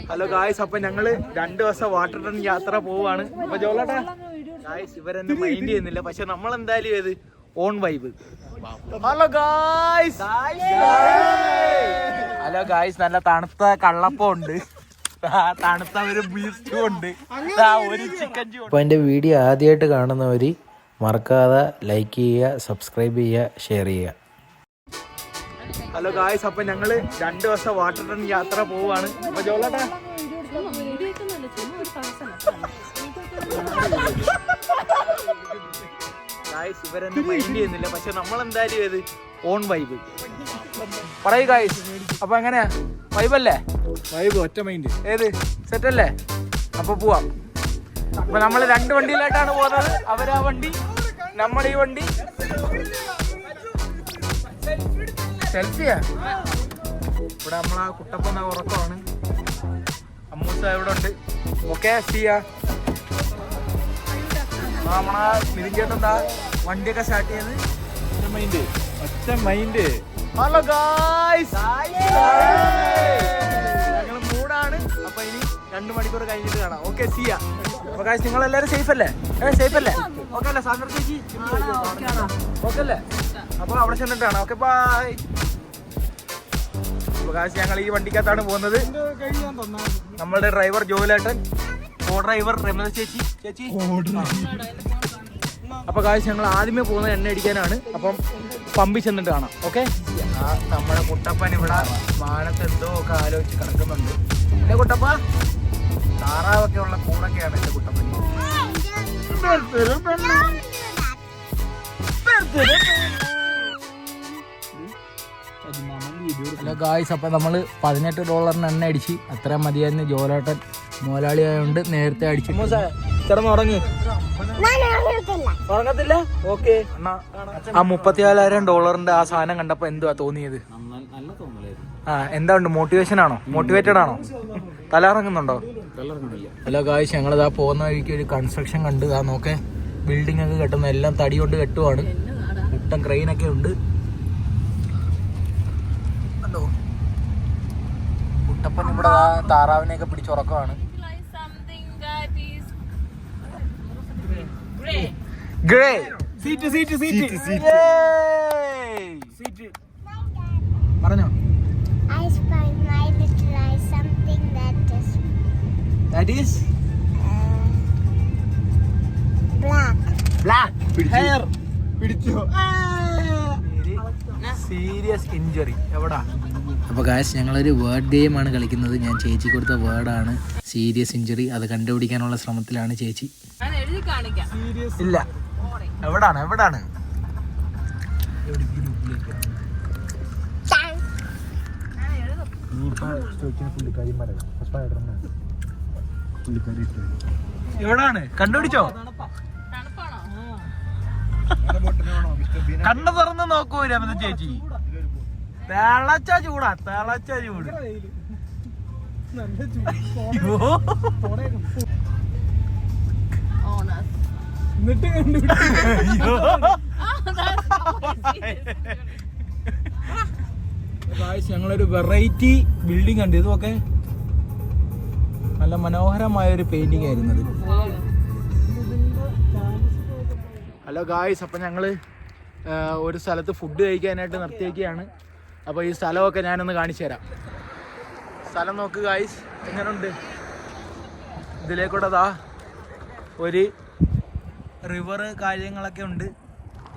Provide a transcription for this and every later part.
Hello guys, അപ്പൊ ഞങ്ങള് 2 ദിവസം വാട്ടർ ടൺ യാത്ര പോവാണ്. അപ്പൊ ജോലാട്ടാ ഗായ്സ് ഇവരെന്നെ മൈൻഡ് ചെയ്യുന്നില്ല, പക്ഷെ നമ്മൾ എന്തായാലും ഏത് on vibe. Hello guys, hello guys, നല്ല തണുത്ത കള്ളപ്പം ഉണ്ട്, തണുത്ത ഒരു ബീഫ് സ്റ്റൂ ഉണ്ട്, ഒരു ചിക്കൻ സ്റ്റൂ. അപ്പോൾ എൻ്റെ വീഡിയോ ആദ്യമായിട്ട് കാണുന്നവർ മറക്കാതെ ലൈക്ക് ചെയ്യുക, സബ്സ്ക്രൈബ് ചെയ്യുക, ഷെയർ ചെയ്യുക. ഹലോ ഗായ്സ്, അപ്പൊ ഞങ്ങള് 2 ദിവസം വാട്ടർ ടൺ യാത്ര പോവാണ്. അപ്പൊ ജോലാട്ടാ ഗായ്സ് ഇവരെന്നെ മൈൻഡ് ചെയ്യുന്നില്ല, പക്ഷെ നമ്മൾ എന്തായാലും ഏത് ഓൺ വൈബ് പറയൂ ഗായ്സ്. അപ്പൊ എങ്ങനെയാ, വൈബല്ലേ? വൈബ് ഒറ്റ മൈൻഡ്. ഏത് സെറ്റ് അല്ലേ? അപ്പൊ പോവാം. അപ്പൊ നമ്മൾ 2 വണ്ടിയിലായിട്ടാണ് പോകുന്നത്. അവരാ വണ്ടി, നമ്മുടെ ഈ വണ്ടി. സെൽഫിയാ ഇവിടെ നമ്മളാ കുട്ടപ്പന ഉറക്കമാണ്. അമ്മൂസ ഇവിടെ ഉണ്ട്. ഓക്കെ സിയാ നമ്മളാ മിരിഞ്ചേട്ടെന്താ വണ്ടിയൊക്കെ സ്റ്റാർട്ട് ചെയ്ത് ഒറ്റ മൈൻഡ്. ഹലോ ഗായ്സ്, ഞങ്ങൾ മൂടാണ്. അപ്പൊ ഇനി 2 മണിക്കൂർ കഴിഞ്ഞിട്ട് കാണാം. ഓക്കെ സിയാ. അപ്പൊ ഗായ്സ് നിങ്ങളെല്ലാരും സേഫ് അല്ലേ? സേഫ് അല്ലേ? ഓക്കെ അല്ലേ സാഗർ ചേച്ചി? ഓക്കെ അല്ലേ? അപ്പൊ അവിടെ ചെന്നിട്ട് കാണാം. Okay bye. അപ്പൊ ഗായ്സ് ഞങ്ങൾ ഈ വണ്ടിക്കകത്താണ് പോകുന്നത്. നമ്മളുടെ ഡ്രൈവർ ജോലേട്ടൻ, കോ ഡ്രൈവർ രമേശ് ചേച്ചി. അപ്പൊ ഗായ്സ് ഞങ്ങൾ ആദ്യമേ പോകുന്നത് എണ്ണ അടിക്കാനാണ്. അപ്പം പമ്പിൽ ചെന്നിട്ട് കാണാം. ഓക്കെ. നമ്മുടെ കുട്ടപ്പൻ ഇവിടെ മാനത്ത് എന്തോ ഒക്കെ ആലോചിച്ച് കിടക്കുന്നുണ്ട്. എന്റെ കുട്ടപ്പ താറാവൊക്കെ ഉള്ള കൂടൊക്കെയാണ് എന്റെ കുട്ടപ്പൻ. ഹലോ ഗായ്സ്, അപ്പൊ നമ്മള് $18 എണ്ണ അടിച്ച്. അത്രയും മതിയായിരുന്നു. ജോലേട്ടൻ മോലാളി ആയതുകൊണ്ട് നേരത്തെ അടിച്ചു. കിടന്നുറങ്ങ്. ഉറങ്ങത്തില്ല? ഓക്കെ. ആ $34,000 ആ സാധനം കണ്ടപ്പോ എന്തുവാ തോന്നിയത്? എന്താ ഉണ്ട്? മോട്ടിവേഷൻ ആണോ? മോട്ടിവേറ്റഡ് ആണോ? തലറങ്ങുന്നുണ്ടോ? ഹലോ ഗായ്സ്, ഞങ്ങളിതാ പോകുന്ന വഴിക്ക് ഒരു കൺസ്ട്രക്ഷൻ കണ്ട്. നോക്കേ, ബിൽഡിംഗ് ഒക്കെ കെട്ടുന്ന എല്ലാം തടി കൊണ്ട് കെട്ടുവാണ്. മുട്ടൻ ക്രെയിനൊക്കെ ഉണ്ട്. കുട്ടപ്പൻ ഇവിടെ താറാവിനെയൊക്കെ പിടിച്ചുറക്കമാണ്. പറഞ്ഞോ. That is black hair. പിടിച്ചോ? Serious injury. എവിടാ? അപ്പോൾ ഗായ്സ് ഞങ്ങളൊരു വേർഡ് ഗെയിമാണ് കളിക്കുന്നത്. ഞാൻ ചേച്ചി കൊടുത്ത വേർഡാണ് സീരിയസ് ഇഞ്ചറി. അത് കണ്ടുപിടിക്കാനുള്ള ശ്രമത്തിലാണ് ചേച്ചി. ഇല്ല. എവിടാണ്? എവിടാണ്? കണ്ടുപിടിച്ചോ? കണ്ണു തുറന്ന് നോക്കൂ രമത ചേച്ചി. തിളച്ച ചൂട്. ഞങ്ങളൊരു വെറൈറ്റി ബിൽഡിംഗ് ഉണ്ട്. ഇതൊക്കെ നല്ല മനോഹരമായ ഒരു പെയിന്റിംഗ് ആയിരുന്നത്. ഹലോ ഗായ്സ്, അപ്പം ഞങ്ങൾ ഒരു സ്ഥലത്ത് ഫുഡ് കഴിക്കാനായിട്ട് നിർത്തിയേക്കുകയാണ്. അപ്പോൾ ഈ സ്ഥലമൊക്കെ ഞാനൊന്ന് കാണിച്ചു തരാം. സ്ഥലം നോക്ക് ഗായ്സ്, എങ്ങനെയുണ്ട്? ഇതിലേക്കൂടെ ഒരു റിവറ് കാര്യങ്ങളൊക്കെ ഉണ്ട്.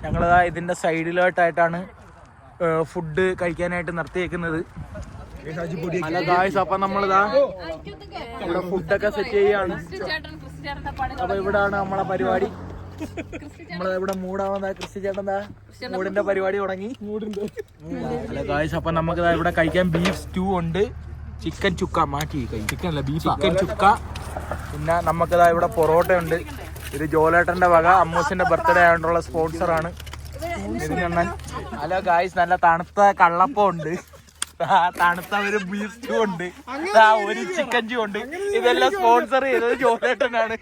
ഞങ്ങളിതാ ഇതിൻ്റെ സൈഡിലോട്ടായിട്ടാണ് ഫുഡ് കഴിക്കാനായിട്ട് നിർത്തിയേക്കുന്നത്. ഹലോ ഗായ്സ്, അപ്പം നമ്മളിതാ ഇവിടെ ഫുഡൊക്കെ സെറ്റ് ചെയ്യുകയാണ്. അപ്പോൾ ഇവിടാണ് നമ്മളെ പരിപാടി. നമ്മളിവിടെ മൂടാവുന്ന ക്രിസ്റ്റി ചേട്ടൻ മൂടിന്റെ പരിപാടി തുടങ്ങി. ഹലോ ഗായ്സ്, അപ്പം നമുക്ക് ഇവിടെ കഴിക്കാൻ ബീഫ് സ്റ്റൂ ഉണ്ട്, ചിക്കൻ ചുക്ക ചിക്കൻ ചുക്ക. പിന്നെ നമുക്കിതാ ഇവിടെ പൊറോട്ട ഉണ്ട്. ഇത് ജോലേട്ടന്റെ വക, അമ്മൂസിന്റെ ബർത്ത്ഡേ ആയിട്ടുള്ള സ്പോൺസറാണ്. ഹലോ ഗായ്സ്, നല്ല തണുത്ത കള്ളപ്പം ഉണ്ട്, തണുത്ത ഒരു ബീഫ് സ്റ്റൂ ഉണ്ട്, ഒരു ചിക്കൻ സ്റ്റൂ ഉണ്ട്. ഇതെല്ലാം സ്പോൺസർ ചെയ്തത് ജോലേട്ടനാണ്.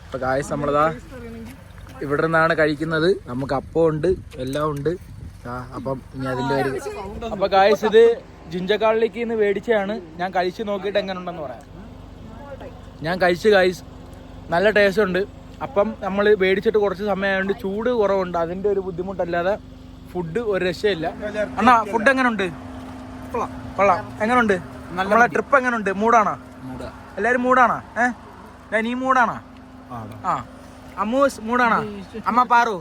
അപ്പൊ ഗായ്സ് നമ്മളിതാ ഇവിടെ നിന്നാണ് കഴിക്കുന്നത്. നമുക്ക് അപ്പം ഉണ്ട്, എല്ലാം ഉണ്ട്. അപ്പം ഇനി അതിൻ്റെ ഒരു. അപ്പൊ ഗായ്സ് ഇത് ജിഞ്ചക്കാളിലേക്ക് നിന്ന് മേടിച്ചതാണ്. ഞാൻ കഴിച്ച് നോക്കിയിട്ട് എങ്ങനെ ഉണ്ടെന്ന് പറയാം. ഞാൻ കഴിച്ച് ഗൈസ്, നല്ല ടേസ്റ്റ് ഉണ്ട്. അപ്പം നമ്മൾ മേടിച്ചിട്ട് കുറച്ച് സമയമായതുകൊണ്ട് ചൂട് കുറവുണ്ട്, അതിൻ്റെ ഒരു ബുദ്ധിമുട്ടല്ലാതെ ഫുഡ് ഒരു രക്ഷയില്ല. അണ്ണാ ഫുഡ് എങ്ങനെയുണ്ട്? കൊള്ളാം. എങ്ങനെയുണ്ട് നമ്മളെ ട്രിപ്പ്? എങ്ങനെയുണ്ട്? മൂടാണോ എല്ലാവരും? മൂടാണോ? നീ മൂടാണോ? ആ അമ്മൂസ് മൂടാണോ? അമ്മ പാറു.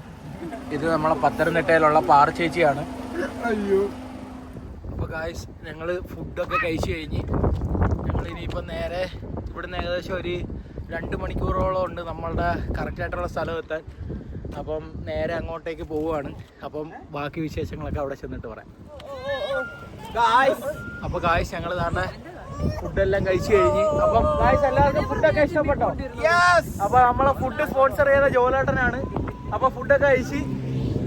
ഇത് നമ്മളെ പത്തനംതിട്ടയിലുള്ള പാറു ചേച്ചിയാണ്. അപ്പോൾ ഗായ്സ് ഞങ്ങൾ ഫുഡൊക്കെ കഴിച്ച് കഴിഞ്ഞ് ഞങ്ങൾ ഇനിയിപ്പോൾ നേരെ ഇവിടുന്ന് ഏകദേശം ഒരു 2 മണിക്കൂറോളം ഉണ്ട് നമ്മളുടെ കറക്റ്റായിട്ടുള്ള സ്ഥലം എത്താൻ. അപ്പം നേരെ അങ്ങോട്ടേക്ക് പോവുകയാണ്. അപ്പം ബാക്കി വിശേഷങ്ങളൊക്കെ അവിടെ ചെന്നിട്ട് പറയാം. അപ്പോൾ ഗായ്സ് ഞങ്ങൾ താണ്ട ഫുഡെല്ലാം കഴിച്ചു കഴിഞ്ഞ്. അപ്പം ഗായ്സ് എല്ലാവർക്കും ഫുഡൊക്കെ ഇഷ്ടപ്പെട്ടോ? അപ്പോൾ നമ്മളെ ഫുഡ് സ്പോൺസർ ചെയ്ത ജോലേട്ടനാണ്. അപ്പോൾ ഫുഡൊക്കെ കഴിച്ച്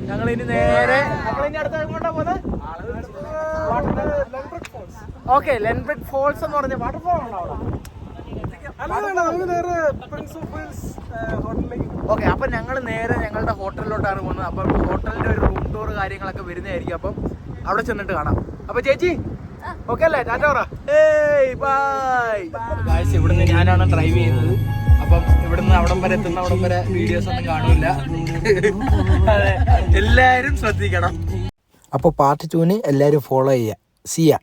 ഞങ്ങൾ ഇനി നേരെ നമ്മളിനി അടുത്ത എങ്ങോട്ടാ പോകുന്നത്? ഓക്കെ, ലെൻബ്രിക് ഫോൾസ് എന്ന് പറഞ്ഞ വാട്ടർഫോൾ ആണോ അവിടെ? ഓക്കെ, അപ്പം ഞങ്ങൾ നേരെ ഞങ്ങളുടെ ഹോട്ടലിലോട്ടാണ് പോകുന്നത്. അപ്പം ഹോട്ടലിൻ്റെ ഒരു റൂം ടൂർ കാര്യങ്ങളൊക്കെ വരുന്നതായിരിക്കും. അപ്പം അവിടെ ചെന്നിട്ട് കാണാം. അപ്പം ചേച്ചി ഓക്കെ അല്ലേ? ടാറ്റ പറ. ബൈ. ഗായ്സ് ഇവിടുന്ന് ഞാനാണ് ഡ്രൈവ് ചെയ്യുന്നത്. അപ്പം ഇവിടുന്ന് അവിടം വരെ എത്തുന്ന അവിടം വരെ വീഡിയോസ് ഒന്നും കാണില്ല. അതെ, എല്ലാവരും ശ്രദ്ധിക്കണം. അപ്പോൾ പാർട്ട് 2 എല്ലാവരും ഫോളോ ചെയ്യുക. സിയ.